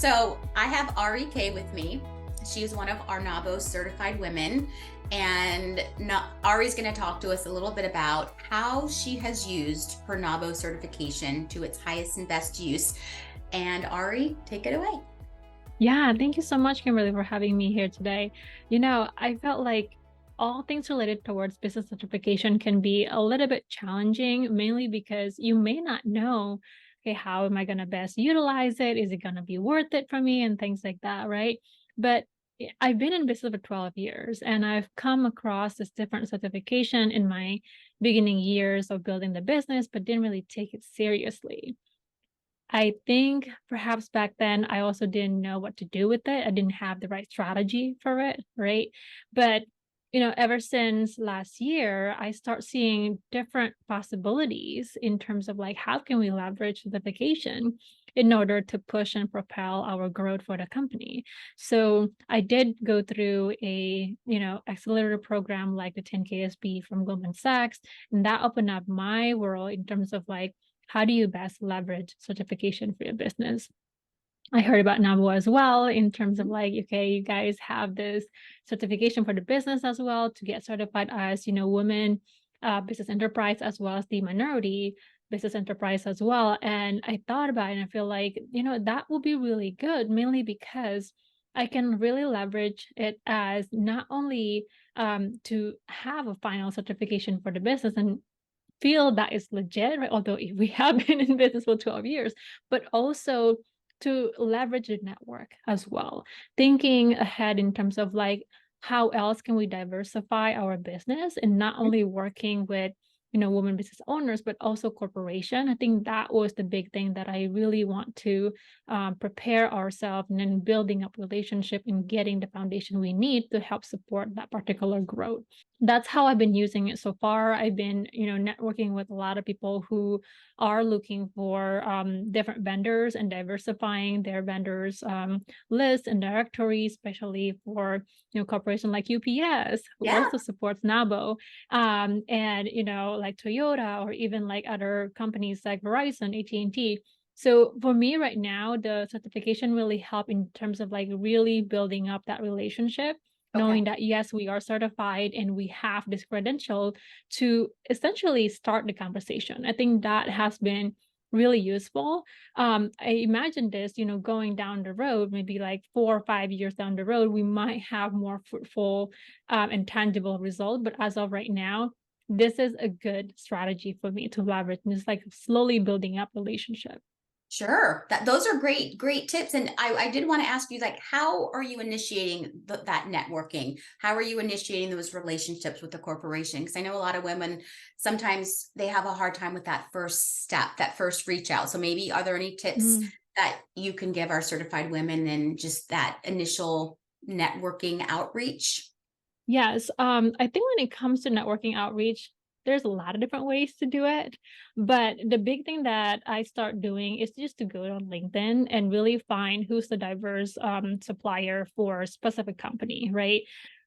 So I have REK with me. She is one of our NABO certified women. And Ari's going to talk to us a little bit about how she has used her NABO certification to its highest and best use. And Ari, take it away. Yeah, thank you so much, Kimberly, for having me here today. I felt like all things related towards business certification can be a little bit challenging, mainly because you may not know, okay, how am I going to best utilize it? Is it going to be worth it for me? And things like that, right? But I've been in business for 12 years and I've come across this different certification in my beginning years of building the business, but didn't really take it seriously. I think perhaps back then I also didn't know what to do with it. I didn't have the right strategy for it, right? But ever since last year, I start seeing different possibilities in terms of like how can we leverage certification in order to push and propel our growth for the company. So I did go through a, accelerator program like the 10KSB from Goldman Sachs, and that opened up my world in terms of like how do you best leverage certification for your business? I heard about NABO as well in terms of like, okay, you guys have this certification for the business as well to get certified as, women business enterprise as well as the minority business enterprise as well. And I thought about it and I feel like, that will be really good, mainly because I can really leverage it as not only to have a final certification for the business and feel that is legit, right? Although we have been in business for 12 years, but also to leverage the network as well. Thinking ahead in terms of like, how else can we diversify our business and not only working with women business owners, but also corporation. I think that was the big thing that I really want to prepare ourselves and then building up relationship and getting the foundation we need to help support that particular growth. That's how I've been using it so far. I've been, networking with a lot of people who are looking for different vendors and diversifying their vendors list and directory, especially for corporation like UPS, who Yeah. also supports NABO, and like Toyota or even like other companies like Verizon, AT&T. So for me right now, the certification really help in terms of like really building up that relationship, Okay. knowing that yes, we are certified and we have this credential to essentially start the conversation. I think that has been really useful. I imagine this, going down the road, maybe like 4 or 5 years down the road, we might have more fruitful and tangible result. But as of right now, this is a good strategy for me to leverage and just like slowly building up relationship. Sure. Those are great tips. And I did want to ask you, like, how are you initiating that networking? How are you initiating those relationships with the corporation? Because I know a lot of women sometimes they have a hard time with that first step, that first reach out. So maybe are there any tips Mm. that you can give our certified women in just that initial networking outreach? Yes, I think when it comes to networking outreach, there's a lot of different ways to do it. But the big thing that I start doing is just to go on LinkedIn and really find who's the diverse supplier for a specific company, right?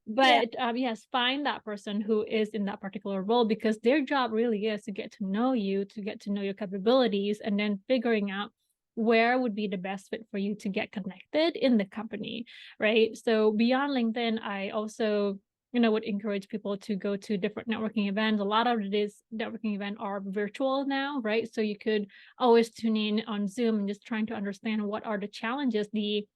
Yeah. But yes, find that person who is in that particular role because their job really is to get to know you, to get to know your capabilities, and then figuring out where would be the best fit for you to get connected in the company, right? So beyond LinkedIn, I also would encourage people to go to different networking events. A lot of these networking events are virtual now, right? So you could always tune in on Zoom and just trying to understand what are the challenges the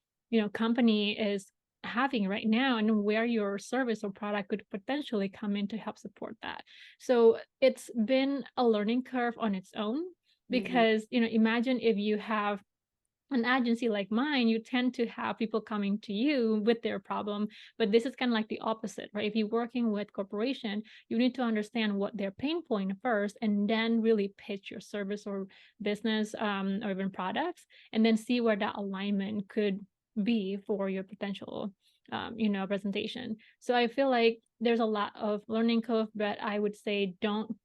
company is having right now and where your service or product could potentially come in to help support that. So it's been a learning curve on its own Mhm. because imagine if you have an agency like mine, you tend to have people coming to you with their problem, but this is kind of like the opposite, right? If you're working with corporation, you need to understand what their pain point first, and then really pitch your service or business or even products, and then see where that alignment could be for your potential, presentation. So I feel like there's a lot of learning curve, but I would say don't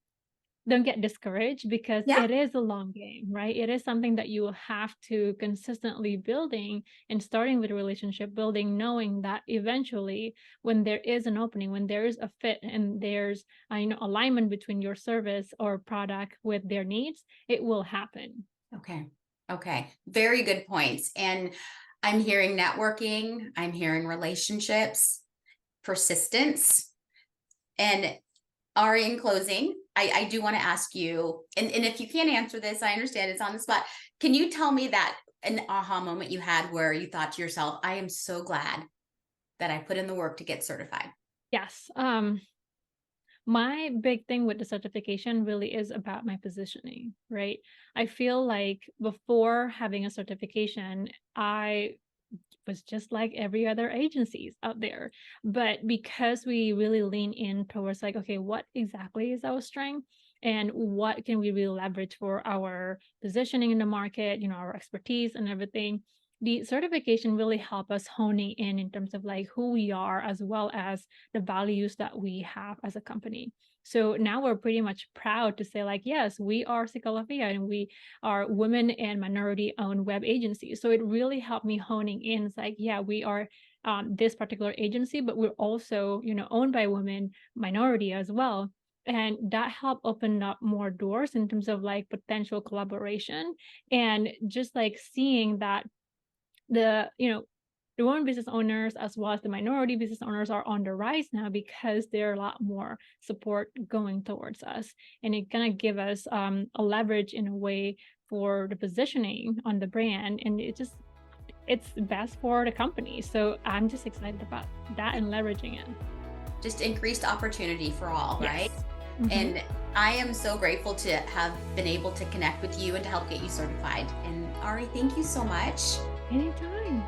get discouraged because Yeah. it is a long game, right? It is something that you will have to consistently building and starting with relationship building, knowing that eventually when there is an opening, when there is a fit and there's alignment between your service or product with their needs, it will happen. Okay. Okay. Very good points. And I'm hearing networking, I'm hearing relationships, persistence. And Ari, in closing, I do want to ask you, and if you can't answer this, I understand it's on the spot. Can you tell me that an aha moment you had where you thought to yourself, I am so glad that I put in the work to get certified? Yes. My big thing with the certification really is about my positioning, right? I feel like before having a certification, I was just like every other agencies out there. But because we really lean in towards like, okay, what exactly is our strength and what can we really leverage for our positioning in the market, our expertise and everything. The certification really help us honing in terms of like who we are as well as the values that we have as a company. So now we're pretty much proud to say like, yes, we are Chykalophia and we are women and minority owned web agencies. So it really helped me honing in. It's like, yeah, we are this particular agency, but we're also, owned by women, minority as well. And that helped open up more doors in terms of like potential collaboration and just like seeing that the women business owners as well as the minority business owners are on the rise now because there are a lot more support going towards us, and it gonna give us a leverage in a way for the positioning on the brand, and it's best for the company. So I'm just excited about that and leveraging it. Just increased opportunity for all, right? Yes. Hmm. And I am so grateful to have been able to connect with you and to help get you certified. And Ari, thank you so much. Anytime.